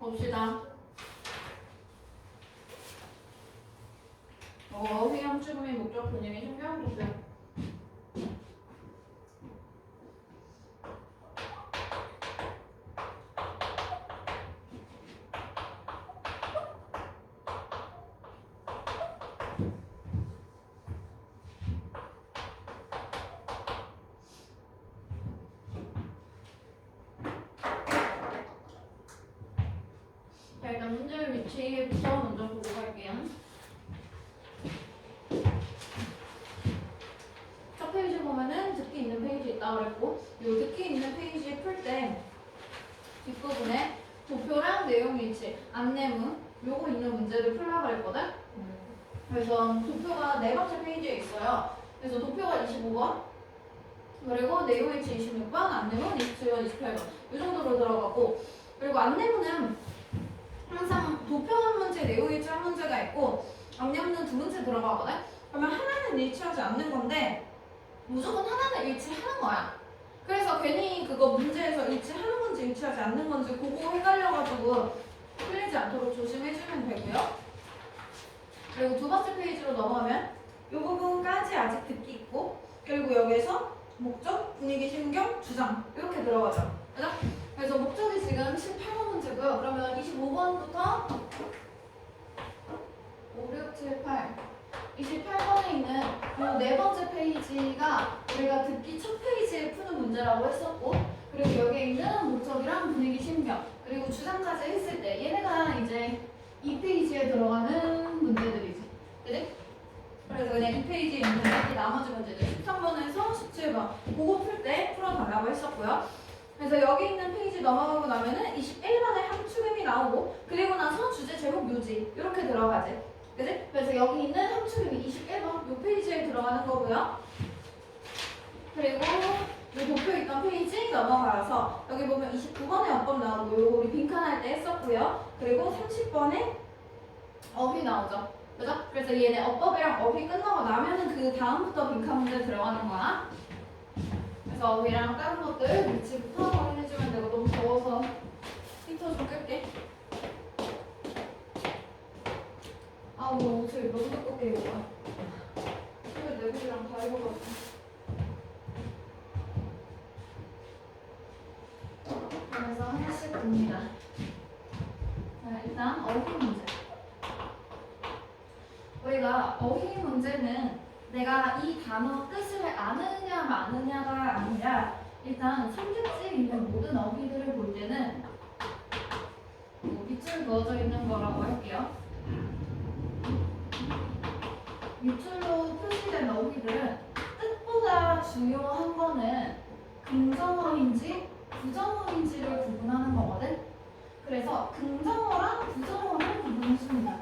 봅시다. 어휘 함축음의 목적 분위기 신경 보세요. 자, 일단 문제의 위치부터 먼저 보고 갈게요. 첫 페이지 보면은 듣기 있는 페이지 있다고 그랬고, 이 듣기 있는 페이지 풀 때 뒷부분에 도표랑 내용 위치, 안내문 요거 있는 문제를 풀라고 그랬거든. 그래서 도표가 네 번째 페이지에 있어요. 그래서 도표가 25번, 그리고 내용 위치 26번, 안내문 27번, 28번 이 정도로 들어가고, 그리고 안내문은 항상 도표 한 문제, 내용 위치 한 문제가 있고 안내문은 두 문제 들어가거든. 그러면 하나는 일치하지 않는 건데 무조건 하나는 일치하는 거야. 그래서 괜히 그거 문제에서 일치하는 건지 일치하지 않는 건지 그거 헷갈려가지고 틀리지 않도록 조심해주면 되고요. 그리고 두 번째 페이지로 넘어가면 이 부분까지 아직 듣기 있고, 그리고 여기에서 목적, 분위기, 신경, 주장 이렇게 들어가죠. 그죠? 그래서 목적이 지금 18번 문제고요. 그러면 25번부터 5, 6, 7, 8 28번에 있는 이 네 번째 페이지가 우리가 듣기 첫 페이지에 푸는 문제라고 했었고, 그리고 여기에 있는 목적이랑 분위기, 신경, 그리고 주장까지 했을 때 얘네가 이제 이 페이지에 들어가는 문제들이지. 그치? 그래서 그냥 이 페이지에 있는 이 나머지 문제들 13번에서 17번 그거 풀 때 풀어달라고 했었고요. 그래서 여기 있는 페이지 넘어가고 나면은 21번에 함축음이 나오고, 그리고 나서 주제, 제목, 묘지 이렇게 들어가지. 그치? 그래서 여기 있는 함축음이 21번 이 페이지에 들어가는 거고요. 그리고 이 도표 있던 페이지 넘어가서 여기 보면 29번에 어법 나오고 요거 우리 빈칸 할 때 했었고요. 그리고 30번에 어휘 나오죠. 그죠? 그래서 얘네 어법이랑 어휘 끝나고 나면은 그 다음부터 빈칸 문제 들어가는 거야. 그래서 어휘랑 다른 것들 위치부터 확인해주면 되고, 너무 더워서 히터 좀 끌게. 아, 뭐 옷을 너무 두껍게 입어. 근데 내부이랑 다 입어가지고. 그래서 하나씩 봅니다. 자, 일단 어휘 문제. 우리가 어휘 문제는 내가 이 단어 뜻을 아느냐 마느냐가 아니라 일단 3교시에 있는 모든 어휘들을 볼 때는 밑줄 그어져 있는 거라고 할게요. 밑줄로 표시된 어휘들은 뜻보다 중요한 거는 긍정어인지 부정어인지를 구분하는 거거든. 그래서 긍정어랑 부정어를 구분해줍니다.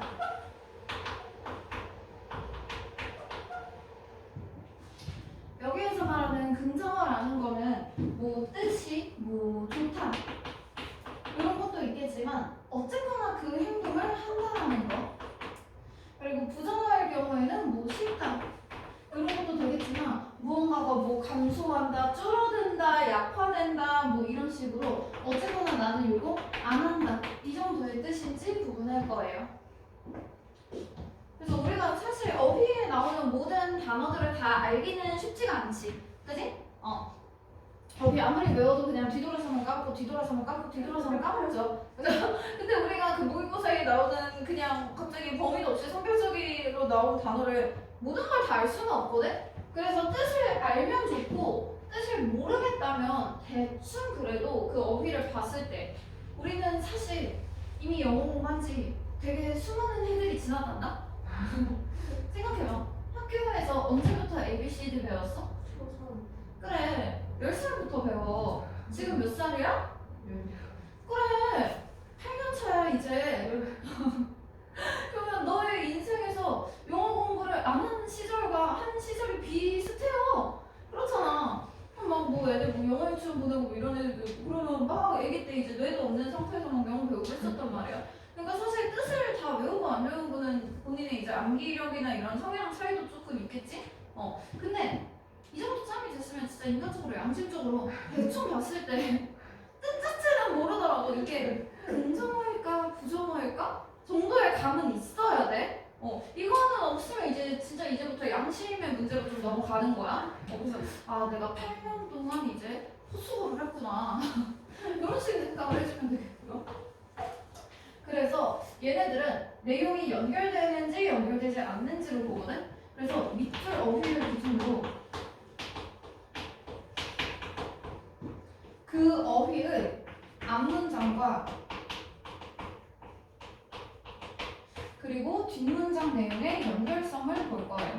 여기에서 말하는 긍정어라는 거는 뭐 뜻이 뭐 좋다 이런 것도 있겠지만 어쨌거나 그 행동을 한다라는 거. 그리고 부정어의 경우에는 뭐 싫다 이런 것도 되겠지만 무언가가 뭐 감소한다, 줄어든다, 약화된다 뭐 이런 식으로 어쨌거나 나는 이거 안 한다 이 정도의 뜻인지 구분할 거예요. 그래서 우리가 사실 어휘에 나오는 모든 단어들을 다 알기는 쉽지가 않지. 그지? 어휘 아무리 외워도 그냥 뒤돌아서만 까먹고 뒤돌아서만 까먹고 뒤돌아서만 까먹죠. 근데 우리가 그 모의고사에 나오는 그냥 갑자기 범위도 없이 선별적으로 나온 단어를 모든 걸 다 알 수는 없거든? 그래서 뜻을 알면 좋고 뜻을 모르겠다면 대충 그래도 그 어휘를 봤을 때 우리는 사실 이미 영어 공부한 지 되게 수많은 해들이 지나갔나? 생각해봐. 학교에서 언제부터 ABCD 배웠어? 그래, 10살부터 배워. 지금 몇 살이야? 그래, 8년 차야 이제. 그러면 너의 인생에서 영어 공부를 안 한 시절과 한 시절이 비슷해요. 그렇잖아. 막 뭐 애들 뭐 영어 유치원 보내고 뭐 이런 애들 그러면 막 아기 때 이제 뇌도 없는 상태에서 막 영어 배우고 했었단 말이야. 그러니까 사실 뜻을 다 외우고 안 외우고는 본인의 이제 암기력이나 이런 성향 차이도 조금 있겠지? 근데 이 정도 짬이 됐으면 진짜 인간적으로 양심적으로 대충 봤을 때 뜻 자체는 모르더라도 이게 긍정어일까 감은 있어야 돼. 이거는 없으면 이제 진짜 이제부터 양심의 문제로 좀 넘어가는 거야. 그래서 아 내가 8년 동안 이제 헛수고를 했구나. 이런 식의 생각을 해주면 되겠고요. 그래서 얘네들은 내용이 연결되는지 연결되지 않는지를 보거든. 그래서 밑줄 어휘를 기준으로 그 어휘의 앞문장과 그리고 뒷문장 내용의 연결성을 볼 거예요.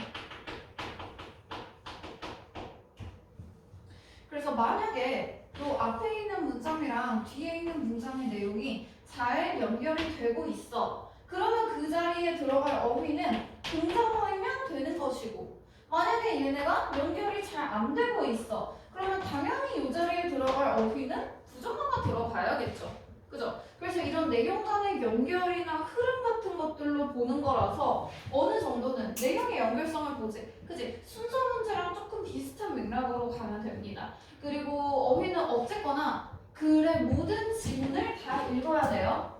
그래서 만약에 또 앞에 있는 문장이랑 뒤에 있는 문장의 내용이 잘 연결이 되고 있어. 그러면 그 자리에 들어갈 어휘는 긍정어휘면 되는 것이고, 만약에 얘네가 연결이 잘 안 되고 있어. 그러면 당연히 이 자리에 들어갈 어휘는 부정어가 들어가야겠죠. 그죠? 그래서 이런 내용 간의 연결이나 흐름 같은 것들로 보는 거라서 어느 정도는 내용의 연결성을 보지. 그지? 순서 문제랑 조금 비슷한 맥락으로 가면 됩니다. 그리고 어휘는 어쨌거나 글의 모든 지문을 다 읽어야 돼요.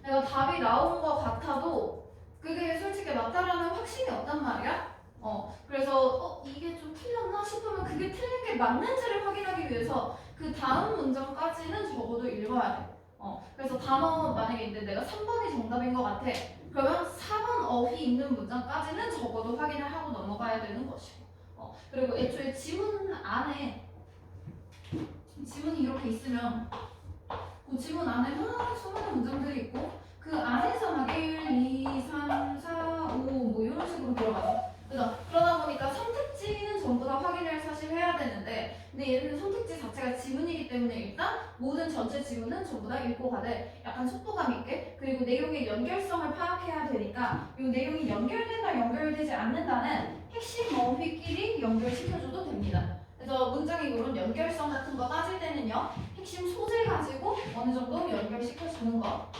내가 답이 나온 것 같아도 그게 솔직히 맞다라는 확신이 없단 말이야. 그래서 이게 좀 틀렸나 싶으면 그게 틀린 게 맞는지를 확인하기 위해서 그 다음 문장까지는 적어도 읽어야 돼. 그래서 단어 만약에 이제 내가 3번이 정답인 것 같아. 그러면 4번 어휘 있는 문장까지는 적어도 확인을 하고 넘어가야 되는 것이고. 그리고 애초에 지문 안에 지문이 이렇게 있으면 그 지문 안에 수많은 문장들이 있고 그 안에서 막 1, 2, 3, 4, 5 뭐 이런 식으로 들어가죠. 그죠? 그러다 보니까 선택지는 전부 다 확인을 사실 해야 되는데, 근데 얘는 선택지 자체가 지문이기 때문에 일단 모든 전체 지문은 전부 다 읽고 가되 약간 속도감 있게, 그리고 내용의 연결성을 파악해야 되니까 이 내용이 연결된다 연결되지 않는다는 핵심 어휘끼리 연결시켜줘도 됩니다. 그래서 문장의 이런 연결성 같은 거 따질 때는요, 핵심 소재 가지고 어느 정도 연결시켜주는 거.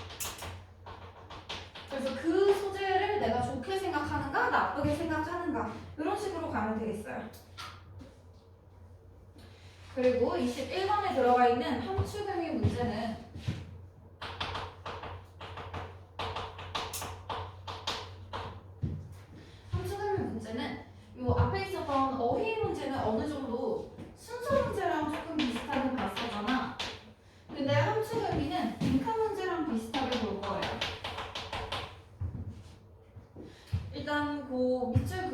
그래서 그 소재를 내가 좋게 생각하는가 나쁘게 생각하는가 이런 식으로 가면 되겠어요. 그리고 21번에 들어가 있는 함축의미 문제는 요 앞에 있었던 어휘 문제는 어느 정도 순서 문제랑 조금 비슷하게 봤었잖아. 근데 함축의미는 빈칸 문제랑 비슷하게 볼 거예요. 일단 그 밑줄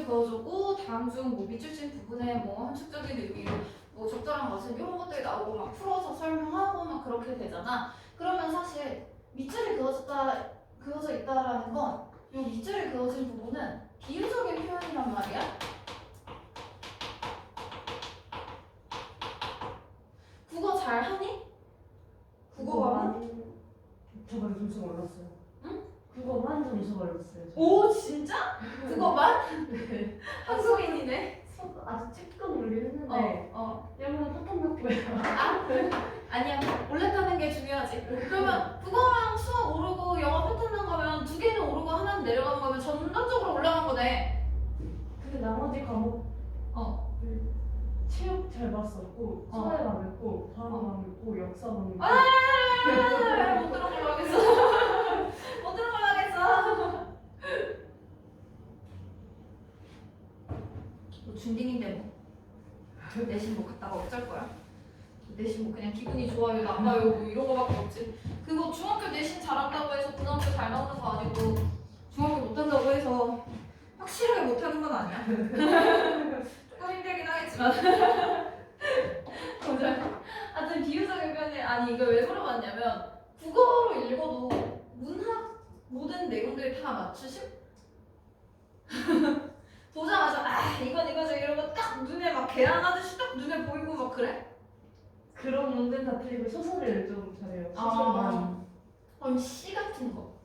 그어주고 다음 중 뭐 밑줄 친 부분에 뭐 함축적인 의미로 뭐 적절한 것은 이런 것들이 나오고 막 풀어서 설명하고 막 그렇게 되잖아. 그러면 사실 밑줄이 그어져 있다라는 건 이 밑줄이 그어진 부분은 비유적인 표현이란 말이야. 국어 잘하니? 국어만? 저번에 점수 올랐어요. 응? 국어만 점수 올랐어요. 오 진짜? 국어만? 네. 한국인이네. 아주 조금 올리긴 했는데 영어는 포탄 났고요. 아니야. 올랐다는 게 중요하지. 그러면 국어랑 수학 오르고 영어 패턴 난 거면 두 개는 오르고 하나는 내려간 거면 전반적으로 올라간 거네. 근데 나머지 과목 체육 잘 봤었고 사회 망했고 과학 망했고 역사 망했고 못 들은 걸로 하겠어. 못 들은 걸로 하겠어. 너 중딩인데 뭐 내신 뭐 갔다가 어쩔 거야? 내신 뭐 그냥 기분이 좋아요 나빠요 뭐 이런 거밖에 없지. 그거 중학교 내신 잘한다고 해서 고등학교 잘 나오는 거 아니고 중학교 못한다고 해서 확실하게 못하는 건 아니야. 조금 힘들긴 하겠지만. 하여튼 비유적인 표현이 아니 이걸 왜 물어봤냐면 국어로 읽어도 문학 모든 내용들이 다 맞추심? 보자마자 이건 이거죠 이러고 딱 눈에 막 계란하듯이 딱 눈에 보이고 막 그래? 그런 문제는 다 틀리고 소설을 좀 잘해요. 소설만. 그럼 시 같은 거.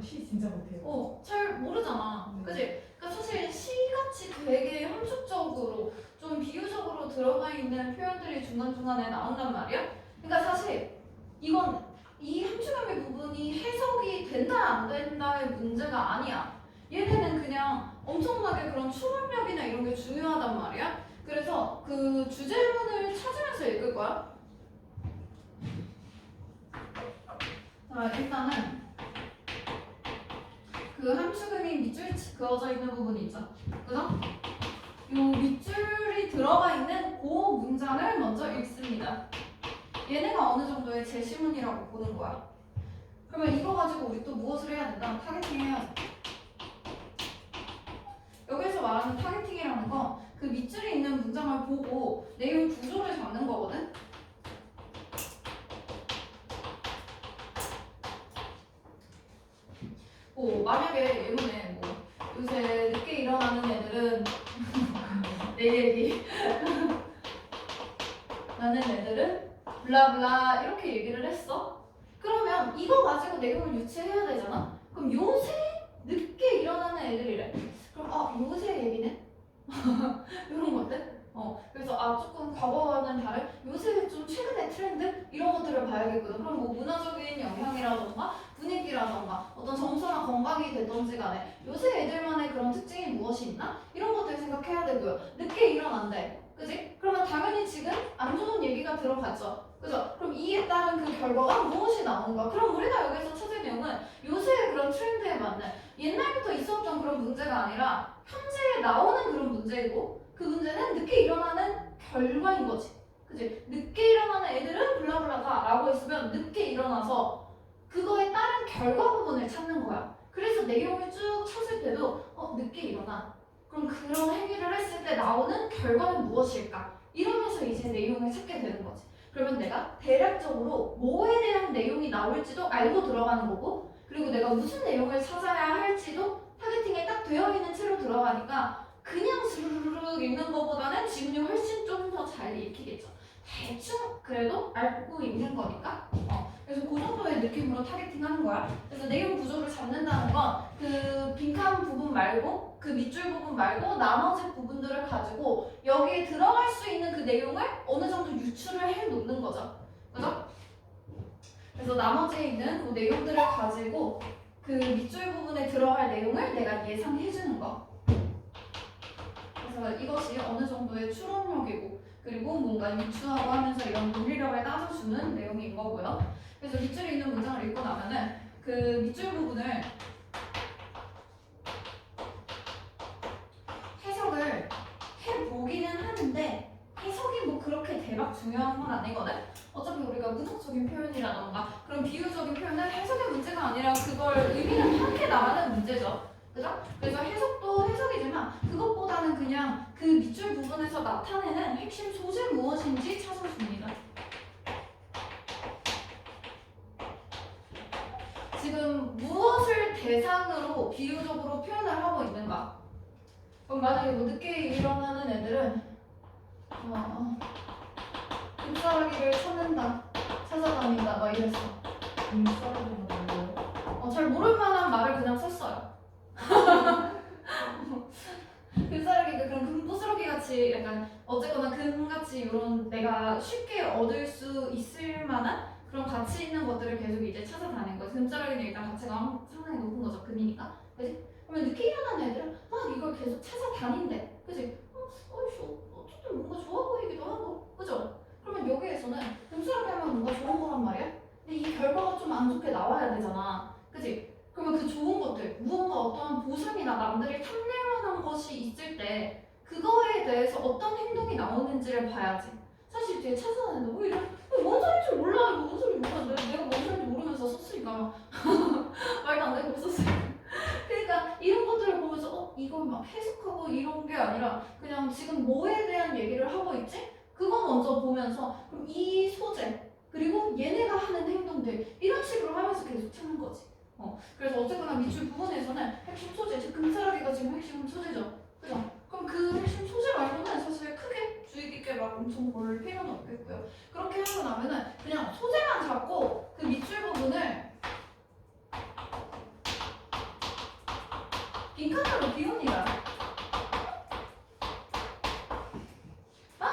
시 진짜 못해요. 잘 모르잖아. 그치? 그러니까 사실 시같이 되게 함축적으로 좀 비유적으로 들어가 있는 표현들이 중간중간에 나온단 말이야. 그러니까 사실 이건 이 함축의미 부분이 해석이 된다 안 된다의 문제가 아니야. 얘네는 그냥 엄청나게 그런 추론력이나 이런 게 중요하단 말이야. 그래서 그 주제문을 찾으면서 읽을 거야. 자, 일단은 그 함수그림이 밑줄이 그어져 있는 부분이 있죠. 그죠? 요 밑줄이 들어가 있는 그 문장을 먼저 읽습니다. 얘네가 어느 정도의 제시문이라고 보는 거야. 그러면 이거 가지고 우리 또 무엇을 해야 된다? 타겟팅 해야지. 여기서 말하는 타겟팅이라는 건 그 밑줄이 있는 문장을 보고 내용 구조를 잡는 거거든? 만약에 예문에 요새 늦게 일어나는 애들은 내 얘기 나는 애들은 블라블라 이렇게 얘기를 했어. 그러면 이거 가지고 내용을 유추해야 되잖아. 그럼 요새 늦게 일어나는 애들이래. 그럼 요새 얘기네? 이런 것들? 그래서 조금 과거와는 다른 요새 좀 최근의 트렌드? 이런 것들을 봐야겠거든. 그럼 뭐 문화적인 영향이라던가 분위기라던가 어떤 정서나 건강이 됐던지 간에 요새 애들만의 그런 특징이 무엇이 있나? 이런 것들 생각해야 되고요. 늦게 일어난대. 그지? 그러면 당연히 지금 안 좋은 얘기가 들어갔죠. 그죠? 그럼 이에 따른 그 결과가 무엇이 나오는가? 그럼 우리가 여기서 찾을 내용은 요새의 그런 트렌드에 맞는 옛날부터 있었던 그런 문제가 아니라 현재에 나오는 그런 문제이고 그 문제는 늦게 일어나는 결과인 거지. 그치? 늦게 일어나는 애들은 블라블라다 라고 했으면 늦게 일어나서 그거에 따른 결과 부분을 찾는 거야. 그래서 내용을 쭉 찾을 때도 늦게 일어나. 그럼 그런 행위를 했을 때 나오는 결과는 무엇일까? 이러면서 이제 내용을 찾게 되는 거지. 그러면 내가 대략적으로 뭐에 대한 내용이 나올지도 알고 들어가는 거고 그리고 내가 무슨 내용을 찾아야 할지도 타겟팅에 딱 되어 있는 채로 들어가니까 그냥 스르르륵 읽는 것보다는 지문이 훨씬 좀 더 잘 읽히겠죠. 대충 그래도 알고 읽는 거니까. 그래서 그 정도의 느낌으로 타겟팅하는 거야. 그래서 내용 구조를 잡는다는 건 그 빈칸 부분 말고 그 밑줄 부분 말고 나머지 부분들을 가지고 여기에 들어갈 수 있는 그 내용을 어느 정도 유추를 해 놓는 거죠. 그죠? 그래서 나머지에 있는 그 내용들을 가지고 그 밑줄 부분에 들어갈 내용을 내가 예상해 주는 거. 그래서 이것이 어느 정도의 추론력이고 그리고 뭔가 유추하고 하면서 이런 논리력을 따져주는 내용인 거고요. 그래서 밑줄에 있는 문장을 읽고 나면은 그 밑줄 부분을 해석을 해보기는 하는데 해석이 뭐 그렇게 대박 중요한 건 아니거든. 어차피 우리가 문학적인 표현이라던가 그런 비유적인 표현은 해석의 문제가 아니라 그걸 의미를 파악해 나가는 문제죠. 그죠? 그래서 해석도 해석이지만 그것보다는 그냥 그 밑줄 부분에서 나타내는 핵심 소재 무엇인지 찾아줍니다. 지금 무엇을 대상으로 비유적으로 표현을 하고 있는가? 그럼 만약에 뭐 늦게 일어나는 애들은 잎사귀를 찾는다, 찾아다닌다 막 이랬어. 잘 모를 만한 말을 그냥 썼어요. 금사라기가 그런 금부스러기 같이 약간 어쨌거나 금같이 이런 내가 쉽게 얻을 수 있을 만한 그런 가치 있는 것들을 계속 이제 찾아다니는 거지. 금사라기는 일단 가치가 상당히 높은 거죠. 금이니까. 그지? 그러면 늦게 일어나는 애들은 막 이걸 계속 찾아다닌대. 그지? 어쨌든 뭔가 좋아 보이기도 하고. 그죠? 그러면 여기에서는 금사라기 하면 뭔가 좋은 거란 말이야? 근데 이 결과가 좀 안 좋게 나와야 되잖아. 그지? 그러면 그 좋은 것들, 무언가 어떠한 보상이나 남들이 탐낼 만한 것이 있을 때 그거에 대해서 어떤 행동이 나오는지를 봐야지. 사실 뒤에 찾아다니는데 왜 이래? 뭔 소리인지 몰라. 이거 뭔 소리인지 몰라. 내가 뭔 소리인지 모르면서 썼으니까. 말도 안 되고 썼으니까. 그러니까 이런 것들을 보면서 이걸 막 해석하고 이런 게 아니라 그냥 지금 뭐에 대한 얘기를 하고 있지? 그거 먼저 보면서 그럼 이 소재 그리고 얘네가 하는 행동들 이런 식으로 하면서 계속 찾는 거지. 그래서 어쨌거나 밑줄 부분에서는 핵심 소재, 즉 금사라기가 지금 핵심 소재죠. 그죠? 그럼 그 핵심 소재 말고는 사실 크게 주의 깊게 막 엄청 볼 필요는 없겠고요. 그렇게 하고 나면은 그냥 소재만 잡고 그 밑줄 부분을 빈칸으로 비웁니다.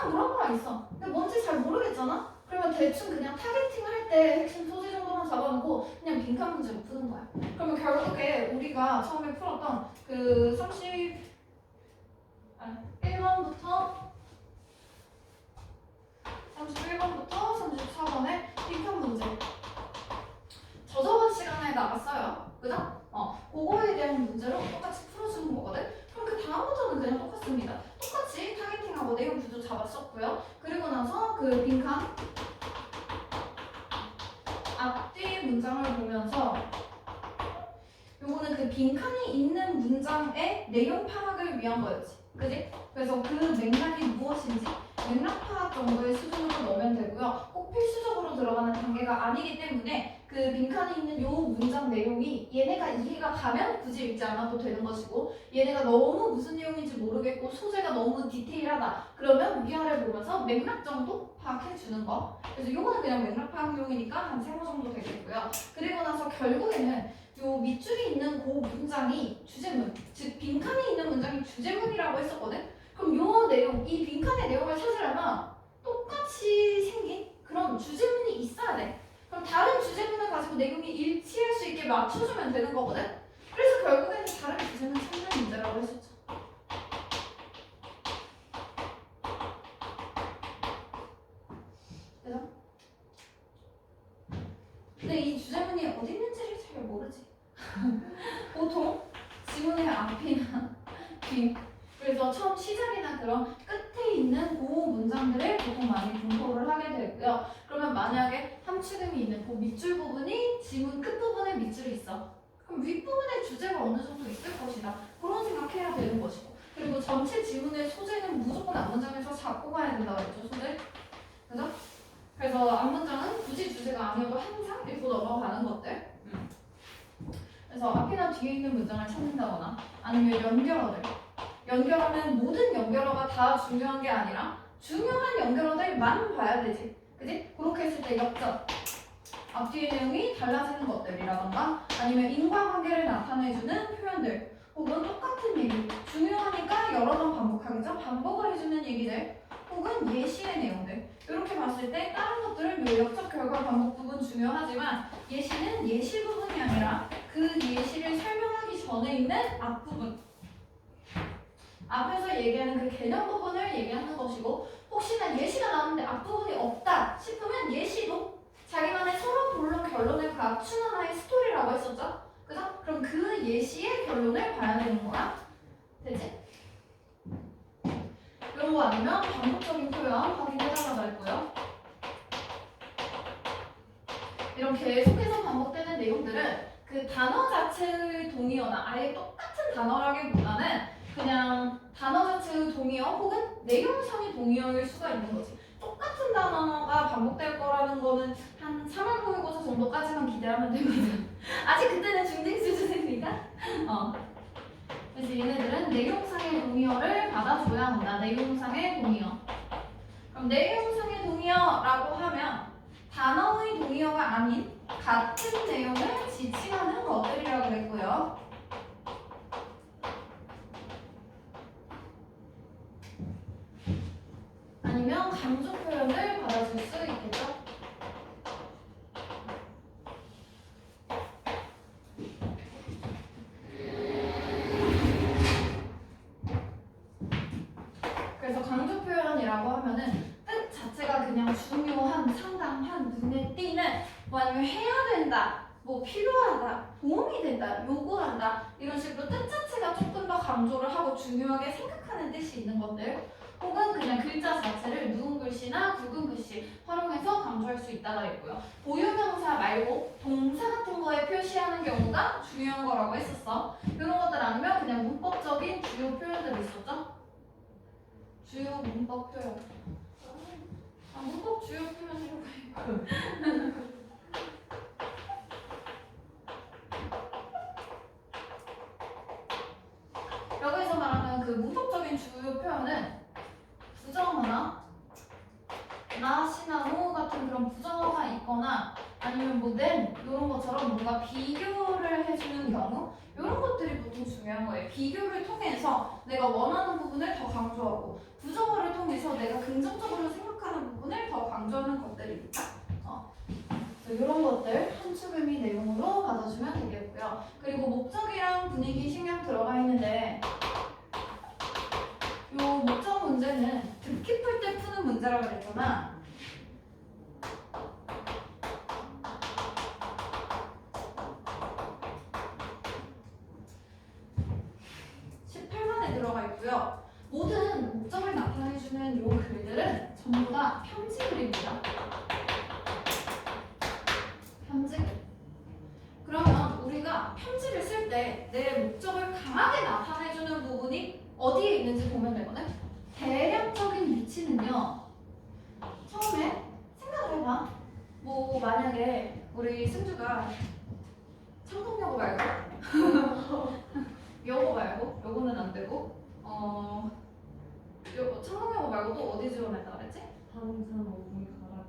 뭐라고만 있어. 근데 뭔지 잘 모르겠잖아? 그러면 대충 그냥 타겟팅 할 때 핵심 소재 정도만 잡아놓고 그냥 빈칸 문제로 푸는 거야. 그러면 결국에 우리가 처음에 풀었던 그 31번부터 왔었고요. 그리고 나서 그 빈칸 앞뒤 문장을 보면서 요거는 그 빈칸이 있는 문장의 내용 파악을 위한 거였지. 그지? 그래서 그 맥락이 무엇인지 맥락 파악 정도의 수준으로 넣으면 되고요. 꼭 필수적으로 들어가는 단계가 아니기 때문에 그 빈칸이 있는 요 문장 내용이 얘네가 이해가 가면 굳이 읽지 않아도 되는 것이고 얘네가 너무 무슨 내용인지 모르겠고 소재가 너무 디테일하다 그러면 위아래 보면서 맥락 정도 파악해 주는 거. 그래서 요거는 그냥 맥락 파악용이니까 한 3호 정도 되겠고요. 그리고 나서 결국에는 요 밑줄이 있는 그 문장이 주제문, 즉 빈칸이 있는 문장이 주제문이라고 했었거든. 그럼 요 내용, 이 빈칸의 내용을 찾으려면 똑같이 생긴 그런 주제문이 있어야 돼. 그럼 다른 주제문을 가지고 내용이 일치할 수 있게 맞춰주면 되는 거거든. 그래서 결국에는 다른 주제문 찾는 문제라고 했었죠. 그래서 근데 이 주제문이 어디 있는지를 잘 모르지. 보통 지문의 앞이나 뒤 그래서 처음 시작이나 그런 끝에 있는 그 문장들을 보통 많이 분포를 하게 되고요. 그러면 만약에 함축음이 있는 그 밑줄 부분이 지문 끝부분에 밑줄이 있어. 그럼 윗부분에 주제가 어느 정도 있을 것이다. 그런 생각해야 되는 것이고. 그리고 전체 지문의 소재는 무조건 앞문장에서 잡고 가야 된다고 했죠. 소재. 그죠? 그래서 앞문장은 굳이 주제가 아니어도 항상 읽고 넘어가는 것들. 그래서 앞이나 뒤에 있는 문장을 찾는다거나 아니면 연결어들. 연결하면 모든 연결어가 다 중요한 게 아니라 중요한 연결어들만 봐야 되지. 그지? 그렇게 했을 때 역전. 앞뒤의 내용이 달라지는 것들이라던가 아니면 인과관계를 나타내주는 표현들 혹은 똑같은 얘기. 중요하니까 여러 번 반복하겠죠? 반복을 해주는 얘기들 혹은 예시의 내용들. 이렇게 봤을 때 다른 것들은 요 역적 결과 반복 부분 중요하지만 예시는 예시 부분이 아니라 그 예시를 설명하기 전에 있는 앞부분. 앞에서 얘기하는 그 개념 부분을 얘기하는 것이고 혹시나 예시가 나오는데 앞부분이 없다 싶으면 예시도 자기만의 서로 본론 결론을 갖춘 하나의 스토리라고 했었죠? 그죠? 그럼 그 예시의 결론을 봐야 되는 거야. 되지? 이런 거 아니면 반복적인 표현 확인해달라고 했고요. 이렇게 계속해서 반복되는 내용들은 그 단어 자체의 동의어나 아예 똑같은 단어라기보다는 그냥 단어 자체의 동의어 혹은 내용상의 동의어일 수가 있는 거지. 똑같은 단어가 반복될 거라는 거는 한 3월 모의고사 정도까지만 기대하면 되거든. 아직 그때는 중딩 수준이니까. 그래서 얘네들은 내용상의 동의어를 받아줘야 한다. 내용상의 동의어. 그럼 내용상의 동의어라고 하면 단어의 동의어가 아닌 같은 내용을 지칭하는 것들이라고 그랬고요. 아니면 강조 표현을 받아줄 수 있겠죠. 그래서 강조 표현이라고 하면은 뜻 자체가 그냥 중요한, 상당한, 눈에 띄는, 뭐 아니면 해야 된다, 뭐 필요하다, 도움이 된다, 요구한다 이런 식으로 뜻 자체가 조금 더 강조를 하고 중요하게 생각하는 뜻이 있는 것들 혹은 그냥 글자 자체를 누운 글씨나 굵은 글씨 활용해서 강조할 수 있다고 했고요. 보유명사 말고 동사 같은 거에 표시하는 경우가 중요한 거라고 했었어. 이런 것들 아니면 그냥 문법적인 주요 표현들이 있었죠. 주요 문법 표현. 문법 주요 표현이라고 해요. 여기서 말하는 그 문법적인 주요 표현은 부정어나 나, 시나, 무 같은 그런 부정어가 있거나 아니면 뭐 nen 이런 것처럼 뭔가 비교를 해주는 경우 이런 것들이 보통 중요한 거예요. 비교를 통해서 내가 원하는 부분을 더 강조하고 부정어를 통해서 내가 긍정적으로 생각하는 부분을 더 강조하는 것들입니다. 이런 것들 함축의미 내용으로 받아주면 되겠고요. 그리고 목적이랑 분위기 신경 들어가 있는데 이 목적 문제는 듣기 풀 때 푸는 문제라고 그랬잖아. 들어가 있고요. 모든 목적을 나타내주는 이 글들은 우리가 편집을입니다. 편집. 그러면 우리가 편지를 쓸 때 내 목적을 강하게 나타내주는 부분이 어디에 있는지 보면 되거든. 대략적인 위치는요. 처음에 생각을 해봐. 뭐 만약에 우리 승주가 청동여고 말고 여고 말고 요거는 안 되고 청동여고 말고 또 어디 지원했다 그랬지? 항상 오분 가라.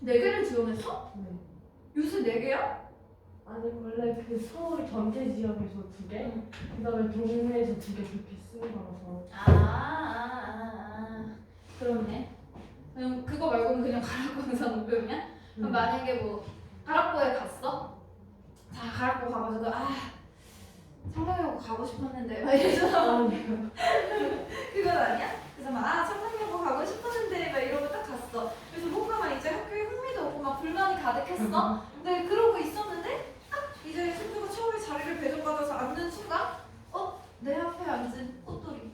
네 개를 지원했어? 네. 요새 네 개야? 아니 원래 그 서울 전체 지역에서 2개, 그다음에 동네에서 2개 그렇게 쓰는 거라서. 그렇네. 그럼 그거 말고는 그냥 가락고에서 목표이냐? 그럼 만약에 뭐 가락고에 갔어? 자 가락고 가가지고 청담여고 가고 싶었는데 막 이러잖아. 그건 아니야? 그래서 막 청담여고 가고 싶었는데 막 이러고 딱 갔어. 그래서 뭔가 막 이제 학교에 흥미도 없고 막 불만이 가득했어. 근데 그러고 있었는데 딱 이제 승주가 처음에 자리를 배정받아서 앉는 순간 내 앞에 앉은 꽃돌이.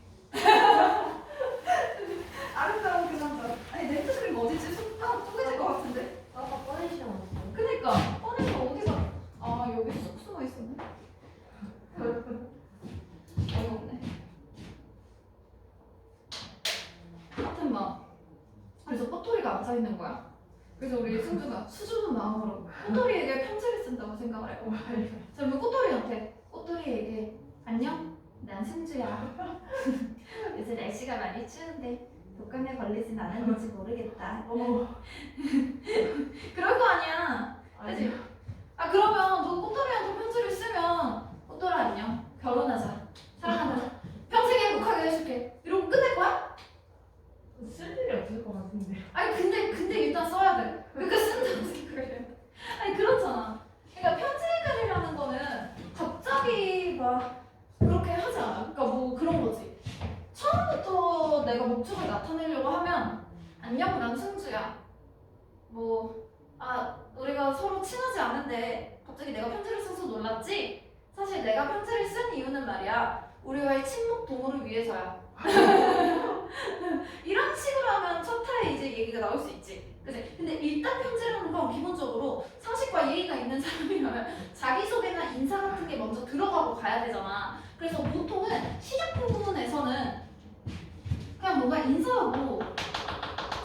아름다운 그 남자. 아니 렌트 그림 어디지? 손가락 쪼개질 것 같은데. 아까 꺼내지 않았어요? 그니까 꺼내서 어디가? 여기 쏙 숨어 있었네. 어이가 없네. 하여튼 막 그래서 꼬토리가 앉아 있는 거야. 그래서 우리 승주가 수줍은 마음으로 꼬토리에게 편지를 쓴다고 생각을 해. 그러면 꼬토리에게 안녕. 난 승주야. 요새 날씨가 많이 추운데 독감에 걸리진 않았는지 모르겠다. 그럴 거 아니야. 그치? 그러면 너 꼬토리한테 편지를 쓰면 꼬토리 안녕. 결혼하자. 사랑한다. 평생 행복하게 해줄게. 이러고 끝낼 거야? 쓸 일이 없을 것 같은데. 아니 근데 일단 써야 돼. 그러니까 쓴다고 생각해. 아니 그렇잖아. 그러니까 편지 글이라는 거는 갑자기 막 그렇게 하지 않아. 그러니까 뭐 그런 거지. 처음부터 내가 목적을 나타내려고 하면 안녕 난 승주야. 우리가 서로 친하지 않은데 갑자기 내가 편지를 써서 놀랐지? 사실 내가 편지를 쓴 이유는 말이야. 우리와의 친목 도모를 위해서야. 이런 식으로 하면 첫 타에 이제 얘기가 나올 수 있지. 그치? 근데 일단 편지라는 건 기본적으로 상식과 예의가 있는 사람이라면 자기소개나 인사 같은 게 먼저 들어가고 가야 되잖아. 그래서 보통은 시작 부분에서는 그냥 뭔가 인사하고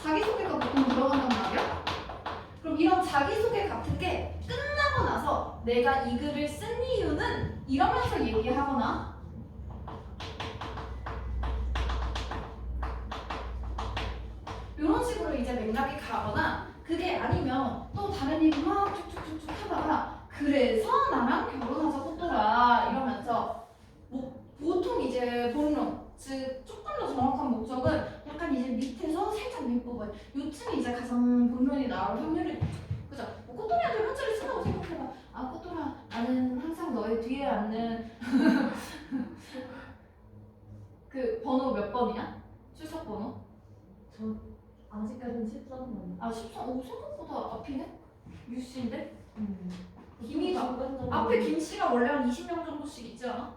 자기소개가 보통 들어간단 말이야? 그럼 이런 자기소개 같은 게 끝나고 나서 내가 이 글을 쓴 이유는 이러면서 얘기하거나 이런 식으로 이제 맥락이 가거나 그게 아니면 또 다른 얘기 막 쭉쭉쭉쭉 하다가 그래서 나랑 결혼하자 꽃돌아 이러면서 보통 이제 본론 즉 조금 더 정확한 목적은 약간 이제 밑에서 살짝 밑부분 요쯤이 이제 가장 본론이 나올 확률이 높죠. 그죠? 꽃돌이한테 편지를 쓴다고 생각해봐. 꽃돌아 나는 항상 너의 뒤에 앉는 그 번호 몇 번이야? 출석 번호? 저 아직까지는 13번. 13? 오 생각보다 앞이네? 유씨인데? 김이가 중간 앞에 김씨가 원래 한 20명 정도씩 있지 않아?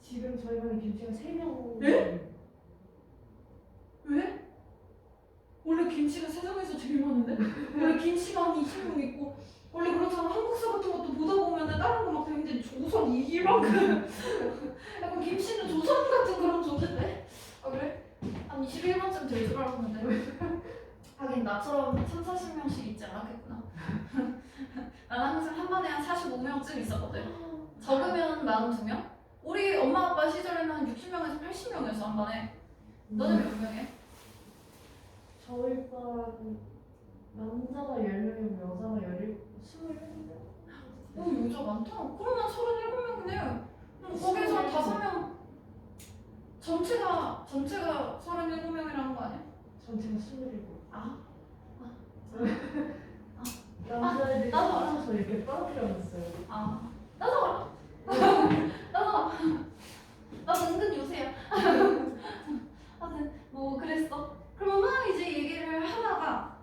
지금 저희 반에 김씨가 3명. 예? 왜? 원래 김씨가 세상에서 제일 많은데? 원래 김씨가 한 20명 있고 원래 그렇잖아. 한국사 같은 것도 보다 보면은 다른 거 막 되는데 조선 이만큼 약간 김씨는 조선 같은 그런 존재인데? 그래? 한 21번쯤 될 줄 알았는데 하긴 나처럼 30-40명씩 있지 않았겠구나. 나는 항상 한 반에 한 45명쯤 있었거든. 적으면 42명? 우리 엄마 아빠 시절에는 한 60명에서 80명이었어 한 반에. 너는 몇 명이야? 저희 반 남자가 10명이면 여자가 27명? 여자 많다. 그러면 37명이네. 거기서 5명 전체가 37명이라는 거 아니야? 전체가 27. 나도 남자애들이 알아. 서 이렇게 떨어뜨려놨어요. 나도 알아. 나도 은근 요새야. 하여튼 뭐 그랬어. 그러면 막 이제 얘기를 하다가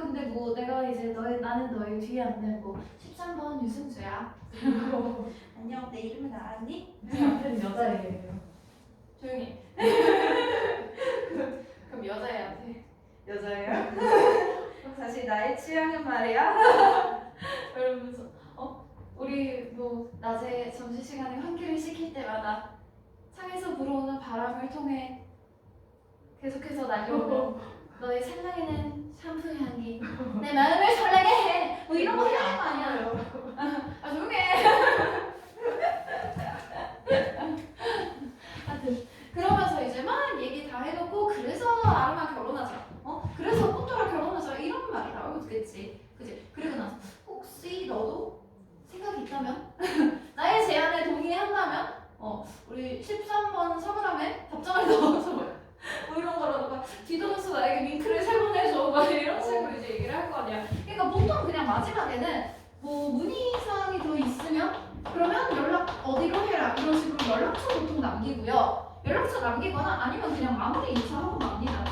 근데 내가 이제 나는 너의 뒤에 앉는 13번 유승주야. 안녕 내 이름은 알았니? 제 앞에는 여자애예요. 조용히 그럼 여자애한테 여자애야? 사실 나의 취향은 말이야 이러면서 우리 뭐 낮에 점심시간에 환기를 시킬 때마다 창에서 불어오는 바람을 통해 계속해서 날려오는 너의 생각에는 샴푸 향기 내 마음을 설레게 해. 뭐 이런 거 해야 되는 거 아니야? 아 조용해. 하여튼 그러면서 이제 막 얘기 다 해놓고 그래서 아름아 결혼하자. 그래서 꽃도라 결혼하자 이런 말이 나오겠지. 그지? 그리고 나서 혹시 너도 생각이 있다면 나의 제안에 동의한다면 우리 13번 서브람에 답장을 넣어줘. 뭐 이런 거라든가 뒤돌아서 나에게 링크를 세 번 해줘 막 이런 식으로 이제 얘기를 할 거 아니야. 그러니까 보통 그냥 마지막에는 뭐 문의사항이 더 있으면 그러면 연락 어디로 해라 이런 식으로 연락처 보통 남기고요. 연락처 남기거나 아니면 그냥 마무리 인사하고 맙니다.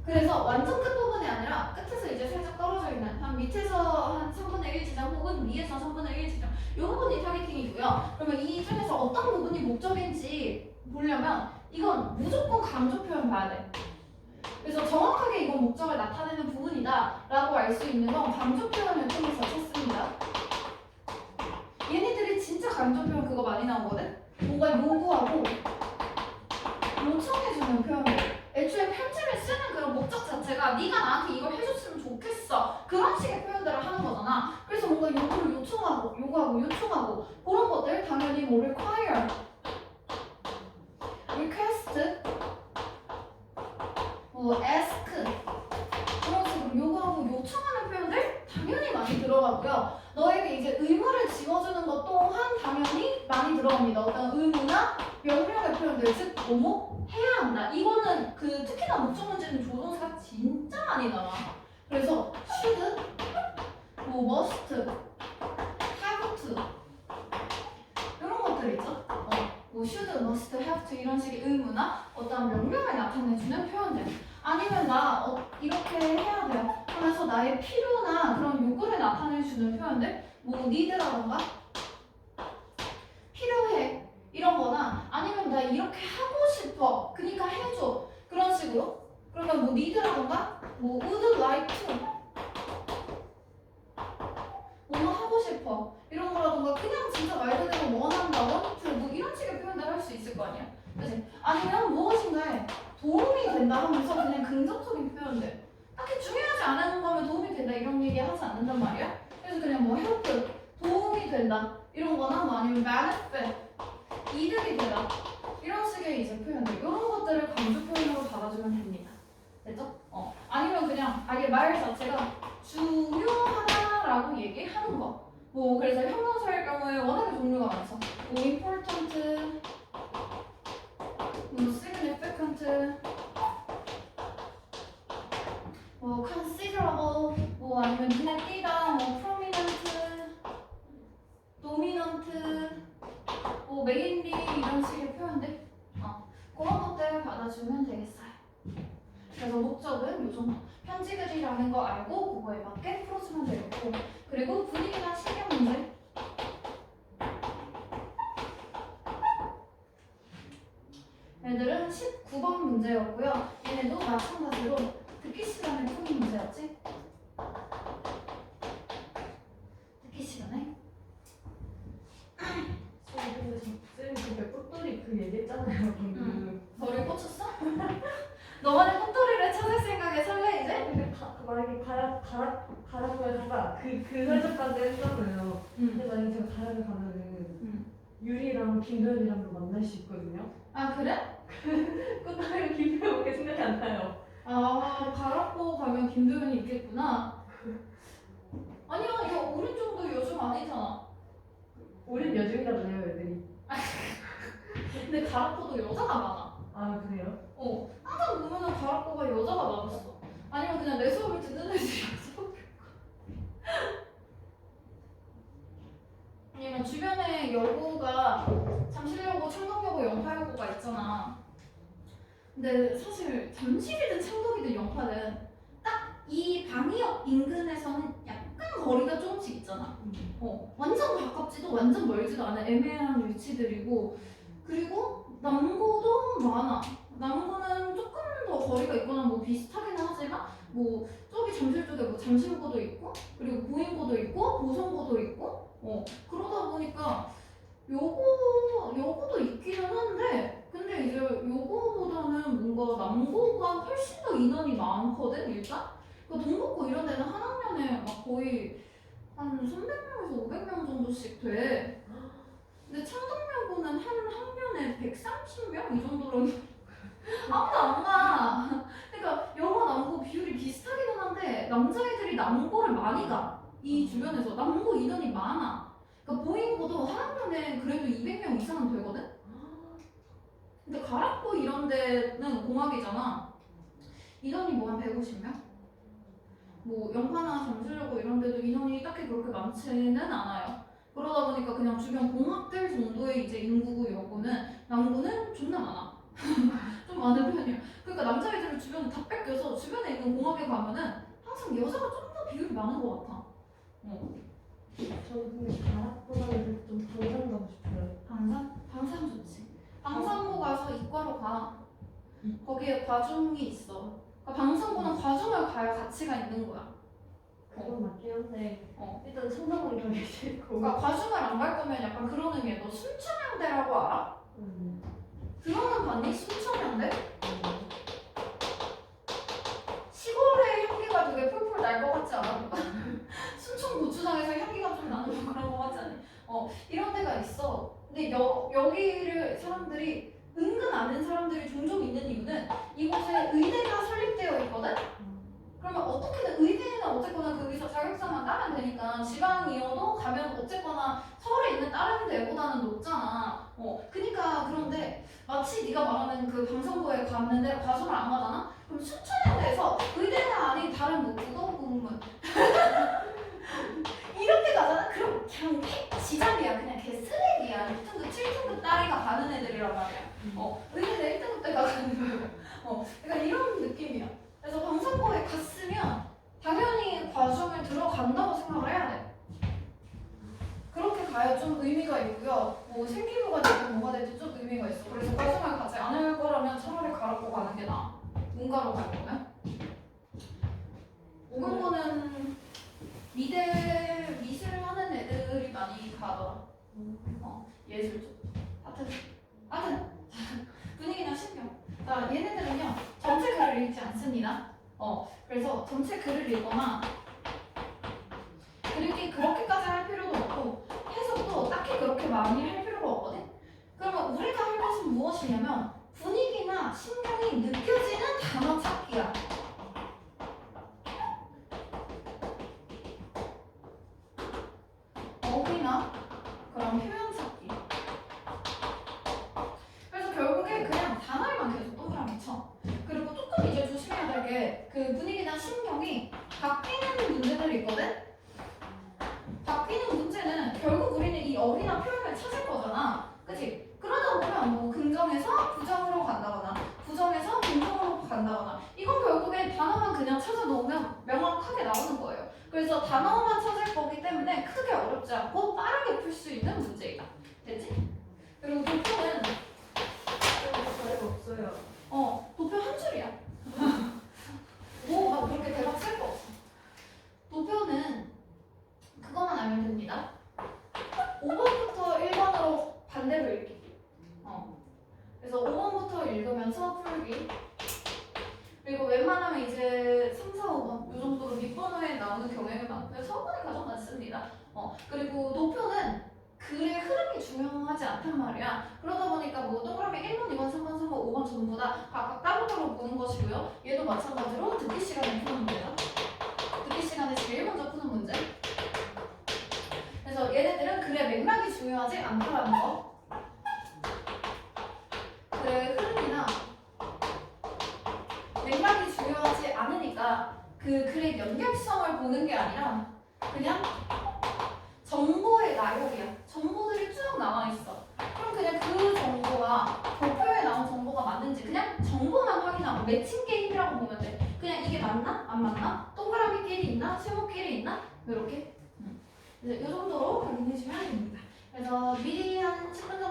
그래서 완전 끝부분이 아니라 끝에서 이제 살짝 떨어져 있는 한 밑에서 한 3분의 1 지점 혹은 위에서 3분의 1 지점 이 부분이 타겟팅이고요. 그러면 이 중에서 어떤 부분이 목적인지 보려면 이건 무조건 강조 표현 봐야 돼. 그래서 정확하게 이건 목적을 나타내는 부분이다 라고 알 수 있는 건 강조 표현을 통해서 찾습니다. 얘네들이 진짜 강조 표현 그거 많이 나오거든? 뭔가 요구하고 요청해주는 표현들. 애초에 편지를 쓰는 그런 목적 자체가 네가 나한테 이걸 해줬으면 좋겠어 그런 식의 표현들을 하는 거잖아. 그래서 뭔가 요구를 요구하고 요청하고 그런 것들 당연히 뭐 require, request, 뭐 ask 그런 식으로 요구하고 요청하는 표현들 당연히 많이 들어가고요. 너에게 이제 의무를 지어주는 것 또한 당연히 많이 들어갑니다. 어떤 의무나 명령의 표현들 즉 뭐뭐 해야 한다. 이거는 그 특히나 목적 문제는 조동사가 진짜 많이 나와. 그래서 should, 뭐 must, have to 이런 것들 있죠. 뭐 should, must, have to 이런 식의 의무나 어떤 명령을 나타내주는 표현들. 아니면 나 이렇게 해야 돼요. 그래서 나의 필요나 그런 요구를 나타내주는 표현들. 뭐 need라던가 필요해 이런 거나 아니면 나 이렇게 하고 싶어 그러니까 해줘 그런 식으로. 그러면 뭐 need라던가 뭐 would like to 뭐 하고 싶어 이런 거라던가 그냥 진짜 말 그대로 원한다 want to 뭐 이런 식의 표현들 할 수 있을 거 아니야. 그치? 아니면 무엇인가에 도움이 된다 하면서 그냥 긍정적인 표현들 딱히 중요하지 않은 거면 도움이 된다 이런 얘기 하지 않는단 말이야. 그래서 그냥 뭐 help 도움이 된다 이런 거나 뭐 아니면 benefit 이득이 되다 이런 식의 이제 표현들 이런 것들을 강조 표현으로 받아주면 됩니다. 됐죠? 아니면 그냥 아예 말 자체가 중요하다라고 얘기하는 거. 뭐 그래서 형용사일 경우에 워낙에 종류가 많죠. 뭐 important, 뭐 significant, 뭐 considerable, 뭐 아니면 눈에 띄다, 뭐 prominent, dominant, 뭐 mainly 이런 식의 표현들 그런 것들을 받아주면 되겠어요. 그래서 목적은 요 정도 편지글이라는 거 알고 그거에 맞게 풀어주면 되겠고 그리고 분위기나 신경 문제 얘들은 19번 문제였고요. 얘네도 마찬가지로 듣기 시간에 푸는 문제였지? 듣기 시간에 근데 쌤 그때 꽃돌이 그 얘기했잖아요. 방금. 너를 꽂혔어? 너만의 꽃돌이를 찾을 생각에 설레 이제? 근데 만약에 가락을 가다 그 설정까지 했잖아요. 근데 만약에 제가 가락을 가면은 유리랑 김도현이랑도 만날 수 있거든요. 아 그래? 꽃돌이랑 김도현밖에 생각이 안 나요. 아 가락보 가면 김도현이 있겠구나. 아니야 야 오른쪽도 요즘 아니잖아. 우린 여중이라잖아요, 애들이. 근데 가락보도 여자가 많아. 아 그래요? 항상 보면은 가락보가 여자가 많았어. 아니면 그냥 내 수업을 듣는 애들이 여자밖에 없고. 아니면 주변에 여고가 잠실여고, 창덕여고, 영파여고가 있잖아. 근데 사실 잠실이든 창덕이든 영파든 딱 이 방위역 인근에서는 약간 약간 거리가 조금씩 있잖아. 완전 가깝지도 완전 멀지도 않은 애매한 위치들이고, 그리고 남고도 많아. 남고는 조금 더 거리가 있거나 뭐 비슷하기는 하지만 뭐 저기 잠실 쪽에 뭐 잠실고도 있고, 그리고 보인고도 있고, 보성고도 있고, 그러다 보니까 요거도 있기는 한데, 근데 이제 요거보다는 뭔가 남고가 훨씬 더 인원이 많거든 일단. 그 동국고 이런 데는 한 학년에 막 거의 한 300명에서 500명 정도씩 돼. 근데 창동여고는 한 학년에 130명 이 정도로 아무도 안 가. 그러니까 여고 남고 비율이 비슷하기는 한데 남자애들이 남고를 많이 가. 이 주변에서 남고 인원이 많아. 그러니까 보인고도 한 학년에 그래도 200명 이상은 되거든. 근데 가락고 이런 데는 공학이잖아. 인원이 뭐 한 150명? 뭐 영파나 잠실여고 이런 데도 인원이 딱히 그렇게 많지는 않아요. 그러다 보니까 그냥 주변 공학들 정도의 이제 인구고 여고는 남고는 존나 많아. 좀 많은 편이야. 그러니까 남자애들을 주변에 다 뺏겨서 주변에 있는 공학에 가면은 항상 여자가 좀 더 비율이 많은 것 같아. 저는 근데 가락보다는 좀 방산 가고 싶어요. 방산? 방산 좋지. 방산고 가서 이과로 가. 거기에 과중이 있어. 그러니까 방산고는 과중을 가야 가치가 있는 거야. 그건 맞긴 한데 일단 성적은 가기 싫고. 그러니까 과중을 안 갈 거면 약간 그런 의미야. 너 순천향대라고 알아? 들어는 봤니? 순천향대? 시골의 향기가 되게 풀풀 날 것 같지 않아? 순천 고추장에서 향기가 좀 나는 그런 것 같지 않니? 이런 데가 있어. 근데 여기를 사람들이 은근 아는 사람들이 종종 있는 이유는 이곳에 의대가 설립되어 있거든? 그러면 어떻게든 의대는 어쨌거나 거기서 자격증만 따면 되니까 지방이어도 가면 어쨌거나 서울에 있는 다른 데보다는 높잖아. 그니까 그런데 마치 네가 말하는 그 방송부에 갔는데 과정을 안 가잖아? 그럼 순천에대해서 의대가 아닌 다른 뭐 국어국문 이렇게 가잖아? 그럼 그냥 지장이야. 그냥 개 쓰레기야. 6등급, 7등급 딸이가 가는 애들이란 말이야. 의대대 1등급 때가 가는 거야. 그러니까 이런 느낌이야. 그래서 방송부에 갔으면 당연히 과중을 들어간다고 생각을 해야 돼. 그렇게 가야 좀 의미가 있고요. 뭐 생기부가 되든 뭐가 되든 좀 의미가 있어. 그래서 과중을 가지 않을 거라면 차라리 가라고 가는 게 나아. 문과로 갈 거면. 오금고는 미대 미술 하는 애들이 많이 가더라. 예술 쪽. 하여튼 분위기나 신경. 자, 얘네들은요 전체 글을 읽지 않습니다. 그래서 전체 글을 읽거나 글읽기 그렇게까지 할 필요도 없고 해석도 딱히 그렇게 많이 할 필요가 없거든. 그러면 우리가 할 것은 무엇이냐면 분위기나 심경이 느껴지는 단어 찾기야. 어휘나 그런 표현 찾기. 그래서 결국에 그냥 단어만 계속 동그라미 쳐. 그리고 조금 이제 조심해야 될 게 그 분위기나 심경이 바뀌는 문제들이 있거든? 바뀌는 문제는 결국 우리는 이 어휘나 표현을 찾을 거잖아. 그치? 그러다 보면 뭐 긍정에서 부정으로 간다거나 부정에서 긍정으로 간다거나 이건 결국에 단어만 그냥 찾아 놓으면 명확하게 나오는 거예요. 그래서 단어만 찾을 거기 때문에 크게 어렵지 않고 빠르게 풀 수 있는 문제이다. 됐지? 그리고 도표는 자리가 없어요. 도표 한 줄이야. 뭐 막 그렇게 대박 쓸 거 없어. 도표는 그것만 알면 됩니다. 5번부터 1번으로 반대로 읽기. 그래서 5번부터 읽으면서 풀기. 그리고 웬만하면 이제 3, 4, 5번 이 정도로 밑번호에 나오는 경향이 많고요. 4번이 가장 많습니다. 그리고 도표는 글의 흐름이 중요하지 않단 말이야. 그러다 보니까 뭐 동그라미 1번, 2번, 3번, 4번, 5번 전부 다 각각 따로따로 보는 것이고요. 얘도 마찬가지로 듣기 시간에 푸는 문제다. 듣기 시간에 제일 먼저 푸는 문제. 그래서 얘네들은 글의 맥락이 중요하지 않다라는 거. 글의 흐름이나 맥락이 중요하지 않으니까 그 글의 연결성을 보는 게 아니라 그냥 정보의 나열이야. 정보들이 쭉 나와있어. 그럼 그냥 그 정보가 도표에 나온 정보가 맞는지 그냥 정보만 확인하고 매칭 게임이라고 보면 돼. 그냥 이게 맞나? 안 맞나? 동그라미 끼리 있나? 있나? 실목끼리 있나? 이렇게. 이 정도로 확인해 주시면 됩니다. 그래서 미리 한 10분